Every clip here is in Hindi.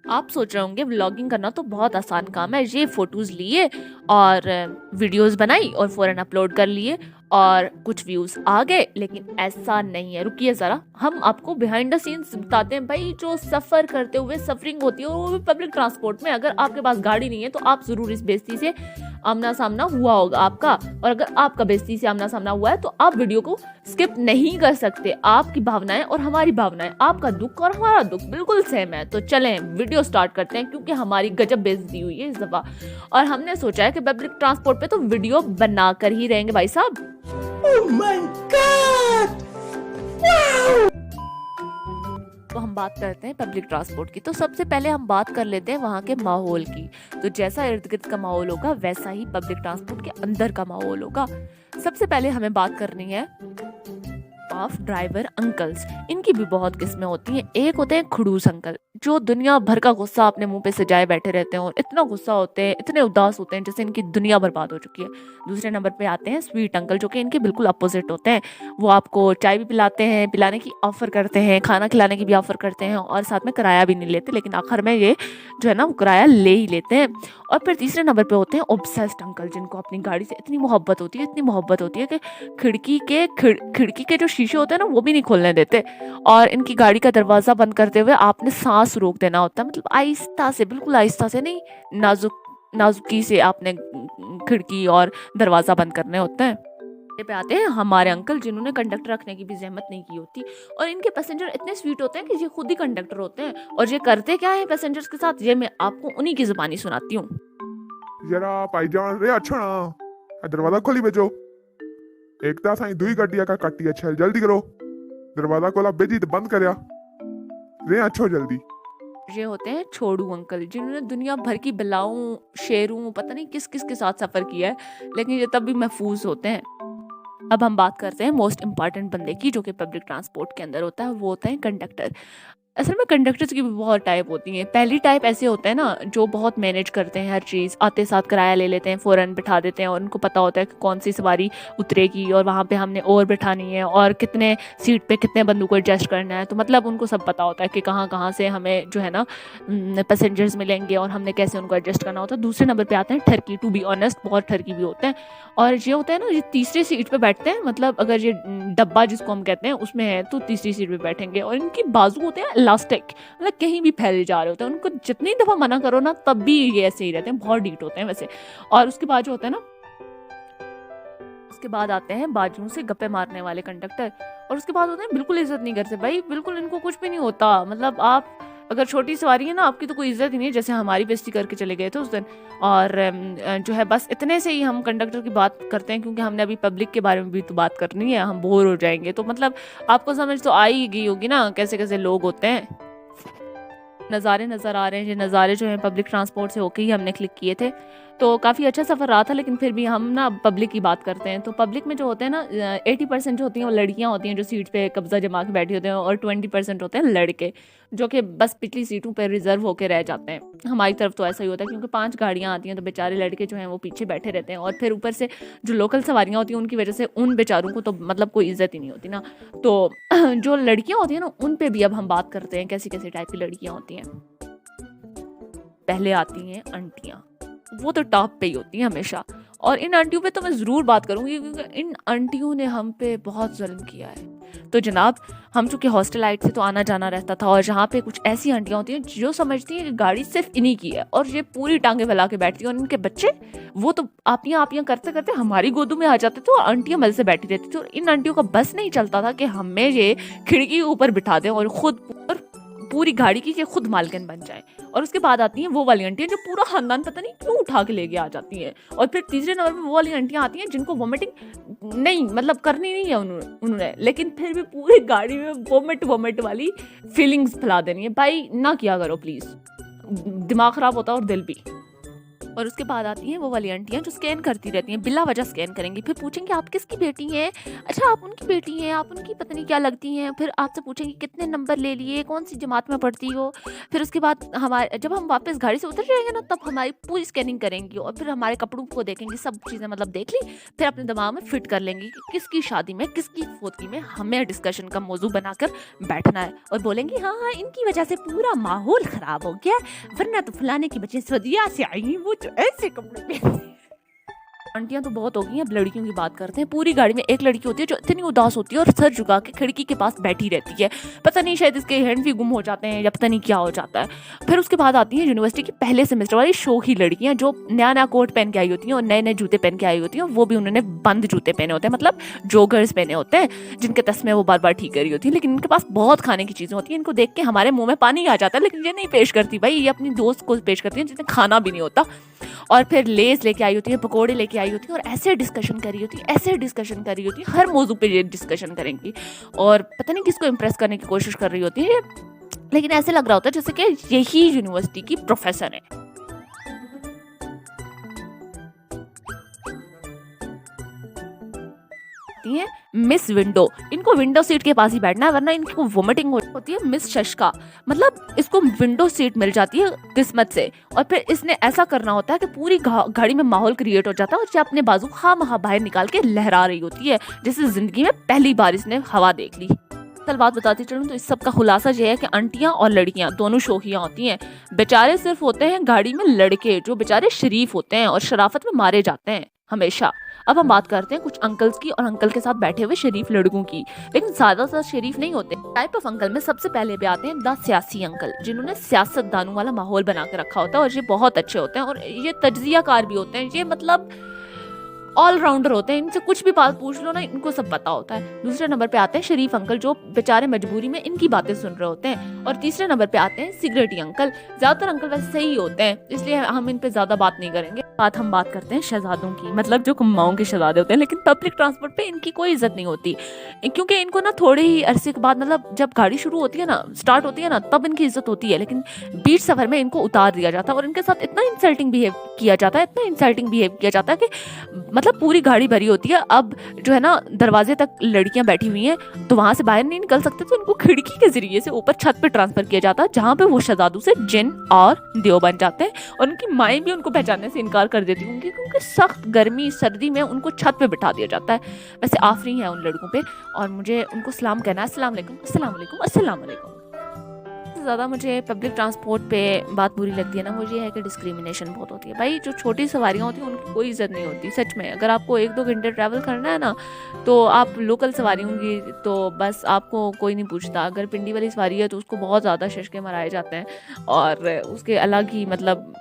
आप सोच रहे होंगे व्लॉगिंग करना तो बहुत आसान काम है, ये फोटोज लिए और वीडियोस बनाई और फौरन अपलोड कर लिए और कुछ व्यूज आ गए। लेकिन ऐसा नहीं है, रुकिए जरा, हम आपको बिहाइंड द सीन्स बताते हैं भाई। जो सफर करते हुए सफरिंग होती है, वो भी पब्लिक ट्रांसपोर्ट में। अगर आपके पास गाड़ी नहीं है तो आप जरूर इस बेइज्जती से आमना सामना हुआ होगा आपका, और अगर आपका बेइज्जती से आमना सामना हुआ है तो आप वीडियो को स्किप नहीं कर सकते। आपकी भावनाएं और हमारी भावनाएं, आपका दुख और हमारा दुख बिल्कुल सेम है। तो चलें वीडियो स्टार्ट करते हैं, क्योंकि हमारी गजब बेइज्जती हुई है इस दफा, और हमने सोचा है कि पब्लिक ट्रांसपोर्ट पे तो वीडियो बना कर ही रहेंगे भाई साहब। Oh my God! Wow! तो हम बात करते हैं पब्लिक ट्रांसपोर्ट की। तो सबसे पहले हम बात कर लेते हैं वहाँ के माहौल की। तो जैसा इर्द गिर्द का माहौल होगा, वैसा ही पब्लिक ट्रांसपोर्ट के अंदर का माहौल होगा। सबसे पहले हमें बात करनी है ऑफ ड्राइवर अंकल्स। इनकी भी बहुत किस्में होती हैं। एक होते हैं खड़ूस अंकल, जो दुनिया भर का गुस्सा अपने मुंह पे सजाए बैठे रहते हैं और इतना गुस्सा होते हैं, इतने उदास होते हैं जैसे इनकी दुनिया बर्बाद हो चुकी है। दूसरे नंबर पे आते हैं स्वीट अंकल, जो कि इनके बिल्कुल अपोजिट होते हैं। वो आपको चाय भी पिलाते हैं, पिलाने की ऑफर करते हैं, खाना खिलाने की भी ऑफर करते हैं, और साथ में किराया भी नहीं लेते, लेकिन आखिर में ये जो है ना वो किराया ले ही लेते हैं। और फिर तीसरे नंबर पे होते हैं ऑब्सेस्ड अंकल, जिनको अपनी गाड़ी से इतनी मोहब्बत होती है, इतनी मोहब्बत होती है कि खिड़की के जो शीशे होते हैं ना, वो भी नहीं खोलने देते। और इनकी गाड़ी का दरवाजा बंद करते हुए आपने सांस रोक देना होता है, मतलब आहिस्ता से, बिल्कुल आहिस्ता से नहीं, नाजुकी से आपने खिड़की और दरवाजा बंद करने होते हैं। पे आते हैं हमारे अंकल, जिन्होंने कंडक्टर रखने की भी जहमत नहीं की होती, और इनके पैसेंजर इतने स्वीट होते हैं कि ये खुद ही कंडक्टर होते हैं। और ये करते क्या है पैसेंजर्स के साथ, ये मैं आपको उन्हीं की जुबानी सुनाती हूँ। जरा भाईजान रे अच्छा ना दरवाजा खोली बेचो। एक ता साई दुई गड्डिया का कट्टी अच्छा जल्दी करो, दरवाजा खोला बेजी तो बंद करया रे अच्छो जल्दी। ये होते हैं छोड़ू अंकल, जिन्होंने दुनिया भर की बलाओं, शेरों, पता नहीं किस किस के साथ सफर किया है, लेकिन ये तब भी महफूज होते हैं। अब हम बात करते हैं मोस्ट इम्पॉर्टेंट बंदे की, जो कि पब्लिक ट्रांसपोर्ट के अंदर होता है। वो होता है कंडक्टर। असल में कंडक्टर्स की भी बहुत टाइप होती हैं। पहली टाइप ऐसे होते हैं ना, जो बहुत मैनेज करते हैं हर चीज़, आते साथ किराया ले लेते हैं, फ़ौरन बिठा देते हैं, और उनको पता होता है कि कौन सी सवारी उतरेगी और वहाँ पे हमने और बिठानी है, और कितने सीट पे कितने बंदों को एडजस्ट करना है। तो मतलब उनको सब पता होता है कि कहाँ कहाँ से हमें जो है ना पैसेंजर्स मिलेंगे और हमने कैसे उनको एडजस्ट करना होता है। दूसरे नंबर पर आते हैं ठरकी। टू बी ऑनेस्ट, बहुत ठरकी भी होते हैं। और ये होता है ना, ये तीसरी सीट पे बैठते हैं, मतलब अगर ये डब्बा जिसको हम कहते हैं उसमें है तो तीसरी सीट पे बैठेंगे। और इनकी बाजू होते हैं इलास्टिक, मतलब कहीं भी फैले जा रहे होते हैं। उनको जितनी दफा मना करो ना, तब भी ये ऐसे ही रहते हैं, बहुत डीट होते हैं वैसे। और उसके बाद जो होता है ना, उसके बाद आते हैं बाजुओं से गप्पे मारने वाले कंडक्टर। और उसके बाद होते हैं बिल्कुल इज्जत नहीं करते भाई, बिल्कुल इनको कुछ भी नहीं होता। मतलब आप अगर छोटी सवारी है ना, आपकी तो कोई इज्जत ही नहीं है, जैसे हमारी बेइज्जती करके चले गए थे उस दिन। और जो है बस इतने से ही हम कंडक्टर की बात करते हैं, क्योंकि हमने अभी पब्लिक के बारे में भी तो बात करनी है, हम बोर हो जाएंगे। तो मतलब आपको समझ तो आ ही गई होगी ना कैसे कैसे लोग होते हैं। नज़ारे नज़र आ रहे हैं, ये नज़ारे जो हैं पब्लिक ट्रांसपोर्ट से होके ही हमने क्लिक किए थे। तो काफ़ी अच्छा सफ़र रहा था, लेकिन फिर भी हम ना पब्लिक की बात करते हैं। तो पब्लिक में जो होते हैं ना, 80% जो होती हैं वो लड़कियां होती हैं, जो सीट पे कब्जा जमा के बैठी होते हैं, और 20% होते हैं लड़के, जो कि बस पिछली सीटों पर रिजर्व होकर रह जाते हैं। हमारी तरफ तो ऐसा ही होता है, क्योंकि 5 गाड़ियाँ आती हैं, तो बेचारे लड़के जो हैं वो पीछे बैठे रहते हैं। और फिर ऊपर से जो लोकल सवारियाँ होती हैं, उनकी वजह से उन बेचारों को तो मतलब कोई इज्जत ही नहीं होती ना। तो जो लड़कियाँ होती हैं ना, उन पर भी अब हम बात करते हैं कैसी कैसी टाइप की लड़कियाँ होती हैं। पहले आती हैं आंटियाँ, वो तो टॉप पे ही होती हैं हमेशा। और इन आंटियों पे तो मैं ज़रूर बात करूँगी, क्योंकि इन आंटियों ने हम पे बहुत जुल्म किया है। तो जनाब, हम चूँकि हॉस्टल लाइट से तो आना जाना रहता था, और जहाँ पे कुछ ऐसी आंटियाँ होती हैं जो समझती हैं कि गाड़ी सिर्फ इन्हीं की है, और ये पूरी टांगे फैला के बैठती हैं। और इनके बच्चे वो तो आपियाँ करते करते हमारी गोदों में आ जाते थे, और आंटियाँ मजे से बैठी रहती थी। और इन आंटियों का बस नहीं चलता था कि हमें ये खिड़की के ऊपर बिठा दें और खुद पूरी गाड़ी की ये खुद मालकिन बन जाए। और उसके बाद आती हैं वो वाली आंटियाँ जो पूरा खानदान पता नहीं क्यों उठा के लेके आ जाती हैं। और फिर तीसरे नंबर पे वो वाली आंटियाँ आती हैं जिनको वोमिटिंग नहीं, मतलब करनी नहीं है उन्होंने, लेकिन फिर भी पूरी गाड़ी में वोमिट वाली फीलिंग्स फैला देनी है। भाई ना किया करो प्लीज़, दिमाग ख़राब होता है और दिल भी। और उसके बाद आती हैं वो वाली आंटियाँ जो स्कैन करती रहती हैं, बिला वजह स्कैन करेंगी, फिर पूछेंगे आप किसकी बेटी हैं, अच्छा आप उनकी बेटी हैं, आप उनकी पता नहीं क्या लगती हैं, फिर आपसे पूछेंगे कितने नंबर ले लिए, कौन सी जमात में पढ़ती हो। फिर उसके बाद हमारे जब हम वापस गाड़ी से उतर जाएंगे ना, तब हमारी पूरी स्कैनिंग करेंगी और फिर हमारे कपड़ों को देखेंगी, सब चीज़ें मतलब देख ली, फिर अपने दिमाग में फिट कर लेंगी कि किसकी शादी में, किसकी फोतगी में हमें डिस्कशन का मौजू बनाकर बैठना है, और बोलेंगी हाँ हाँ इनकी वजह से पूरा माहौल खराब हो गया, वरना तो फलाने की बच्चे सदिया से आई हैं, वो जो ऐसे कपड़े पहनती हैं। आंटियां तो बहुत हो गई हैं, अब लड़कियों की बात करते हैं। पूरी गाड़ी में एक लड़की होती है जो इतनी उदास होती है और सर झुका के खिड़की के पास बैठी रहती है, पता नहीं शायद इसके हैंड भी गुम हो जाते हैं या पता नहीं क्या हो जाता है। फिर उसके बाद आती हैं यूनिवर्सिटी की पहले सेमेस्टर वाली शौकी लड़कियां जो नया नया कोट पहन के आई होती हैं और नए नए जूते पहन के आई होती हैं, वो भी उन्होंने बंद जूते पहने होते हैं, मतलब जोगर्स पहने होते हैं जिनके तस्मे वो बार बार ठीक करी होती है, लेकिन इनके पास बहुत खाने की चीज़ें होती हैं। इनको देख के हमारे मुंह में पानी आ जाता है, लेकिन ये नहीं पेश करती भाई, ये अपनी दोस्त को पेश करती है जिसने खाना भी नहीं होता। और फिर लेस लेके आई होती है, पकोड़े लेके आई होती है, और ऐसे डिस्कशन करी होती है, ऐसे डिस्कशन करी होती है, हर मौजू पे ये डिस्कशन करेंगी और पता नहीं किसको इम्प्रेस करने की कोशिश कर रही होती है, लेकिन ऐसे लग रहा होता है जैसे कि यही यूनिवर्सिटी की प्रोफेसर है। है मिस विंडो, इनको विंडो सीट के पास ही बैठना है वरना इनको वोमिटिंग होती है। मिस शशका, मतलब इसको विंडो सीट मिल जाती है किस्मत से, और फिर इसने ऐसा करना होता है कि पूरी गाड़ी में माहौल क्रिएट हो जाता है और ये अपने बाजू खामखा बाहर निकाल के लहरा रही होती है जैसे जिंदगी में पहली बार इसने हवा देख ली। कल बात बताती चलूँ तो इस सब का खुलासा ये है कि आंटियां और लड़कियां दोनों शोखियां होती हैं। बेचारे सिर्फ होते हैं गाड़ी में लड़के जो बेचारे शरीफ होते हैं और शराफत में मारे जाते हैं हमेशा। अब हम बात करते हैं कुछ अंकल्स की और अंकल के साथ बैठे हुए शरीफ लड़कों की, लेकिन ज्यादातर शरीफ नहीं होते। टाइप ऑफ अंकल में सबसे पहले भी आते हैं द सियासी अंकल, जिन्होंने सियासतदानों वाला माहौल बना के रखा होता है और ये बहुत अच्छे होते हैं और ये तज्जियाकार भी होते हैं। ये मतलब ऑलराउंडर होते हैं, इनसे कुछ भी बात पूछ लो ना इनको सब पता होता है। दूसरे नंबर पे आते हैं शरीफ अंकल जो बेचारे मजबूरी में इनकी बातें सुन रहे होते हैं, और तीसरे नंबर पे आते हैं सिगरेटी अंकल। ज्यादातर अंकल वैसे सही होते हैं इसलिए हम इन पे ज्यादा बात नहीं करेंगे। हम बात करते हैं शहजादों की, मतलब जो कुम्माओं के शहजादे होते हैं, लेकिन पब्लिक ट्रांसपोर्ट पे इनकी कोई इज्जत नहीं होती क्योंकि इनको ना थोड़े ही अरसे के बाद, मतलब जब गाड़ी शुरू होती है ना, स्टार्ट होती है ना, तब इनकी इज्जत होती है, लेकिन बीच सफर में इनको उतार दिया जाता है और इनके साथ इतना इंसल्टिंग बिहेव किया जाता है, इतना इंसल्टिंग बिहेव किया जाता है कि मतलब पूरी गाड़ी भरी होती है। अब जो है ना दरवाजे तक लड़कियां बैठी हुई हैं तो वहां से बाहर नहीं निकल सकते, तो इनको खिड़की के जरिए से ऊपर छत पे ट्रांसफर किया जाता है जहां पे वो शहजादों से जिन और देव बन जाते हैं, और उनकी माएँ भी उनको पहचानने से इनकार कर देती होंगी क्योंकि सख्त गर्मी सर्दी में उनको छत पे बिठा दिया जाता है। वैसे आफरी है उन लड़कों पे और मुझे उनको सलाम कहना है, अस्सलाम वालेकुम, अस्सलाम वालेकुम, अस्सलाम वालेकुम। ज़्यादा मुझे पब्लिक ट्रांसपोर्ट पे बात बुरी लगती है ना, वो ये है कि डिस्क्रिमिनेशन बहुत होती है। भाई जो छोटी सवारियाँ होती हैं उनकी कोई इज्जत नहीं होती सच में। अगर आपको 1-2 घंटे ट्रैवल करना है ना तो आप लोकल सवारी होंगी तो बस आपको कोई नहीं पूछता। अगर पिंडी वाली सवारी है तो उसको बहुत ज़्यादा शशके मराए जाते हैं और उसके अलग ही मतलब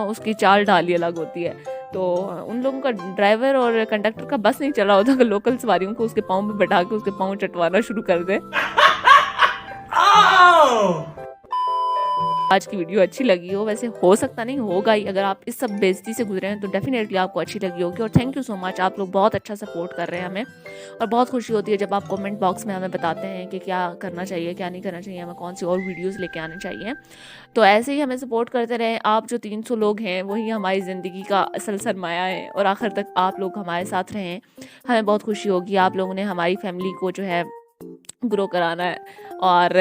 उसकी चाल ढाल ही अलग होती है। तो उन लोगों का ड्राइवर और कंडक्टर का बस नहीं चल रहा होता कि लोकल सवारियों को उसके पाँव पे बैठा के उसके पाँव चटवाना शुरू कर दे। आज की वीडियो अच्छी लगी हो, वैसे हो सकता नहीं होगा ही, अगर आप इस सब बेइज्जती से गुजरे हैं तो डेफिनेटली आपको अच्छी लगी होगी। और थैंक यू सो मच, आप लोग बहुत अच्छा सपोर्ट कर रहे हैं हमें और बहुत खुशी होती है जब आप कमेंट बॉक्स में हमें बताते हैं कि क्या करना चाहिए क्या नहीं करना चाहिए, हमें कौन सी और वीडियोस लेके आने चाहिए। तो ऐसे ही हमें सपोर्ट करते रहें। आप जो 300 लोग हैं वही हमारी ज़िंदगी का असल सरमाया है और आखिर तक आप लोग हमारे साथ रहें, हमें बहुत खुशी होगी। आप लोगों ने हमारी फैमिली को जो है ग्रो कराना है। और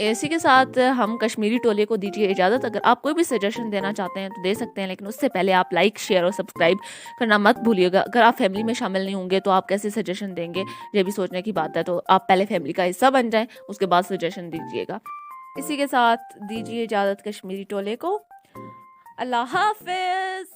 इसी के साथ हम कश्मीरी टोले को दीजिए इजाज़त। अगर आप कोई भी सजेशन देना चाहते हैं तो दे सकते हैं, लेकिन उससे पहले आप लाइक शेयर और सब्सक्राइब करना मत भूलिएगा। अगर आप फैमिली में शामिल नहीं होंगे तो आप कैसे सजेशन देंगे, ये भी सोचने की बात है। तो आप पहले फैमिली का हिस्सा बन जाएं, उसके बाद सजेशन दीजिएगा। इसी के साथ दीजिए इजाज़त कश्मीरी टोले को। अल्लाह हाफिज़।